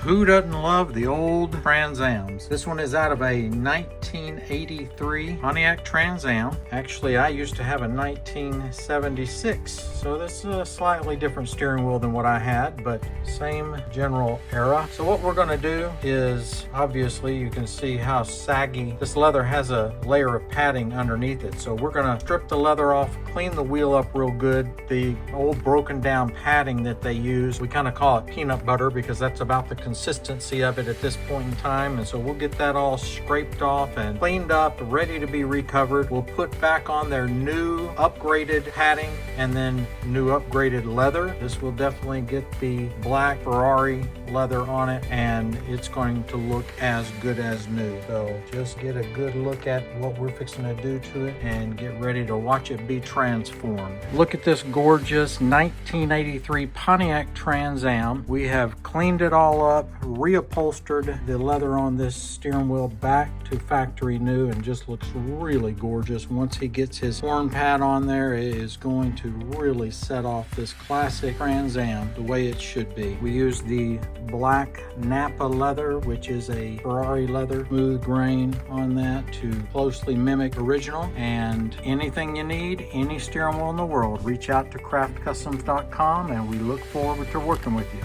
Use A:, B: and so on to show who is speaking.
A: Who doesn't love the old Trans Ams? This one is out of a 1983 Pontiac Trans Am. Actually, I used to have a 1976, so this is a slightly different steering wheel than what I had, but same general era. So what we're going to do is, obviously, you can see how saggy this leather has, a layer of padding underneath it. So we're going to strip the leather off, clean the wheel up real good. The old broken down padding that they use, we kind of call it peanut butter because that's about the consistency of it at this point in time. And so we'll get that all scraped off and cleaned up, ready to be recovered. We'll put back on their new upgraded padding and then new upgraded leather. This will definitely get the black Ferrari leather on it, and it's going to look as good as new. So just get a good look at what we're fixing to do to it and get ready to watch it be transformed. Look at this gorgeous 1983 Pontiac Trans Am. We have cleaned it all up, reupholstered the leather on this steering wheel back to factory new, and just looks really gorgeous. Once he gets his horn pad on there, it is going to really set off this classic Trans Am the way it should be. We use the black Napa leather, which is a Ferrari leather, smooth grain on that to closely mimic original. And anything you need, any steering wheel in the world, reach out to craftcustoms.com, and we look forward to working with you.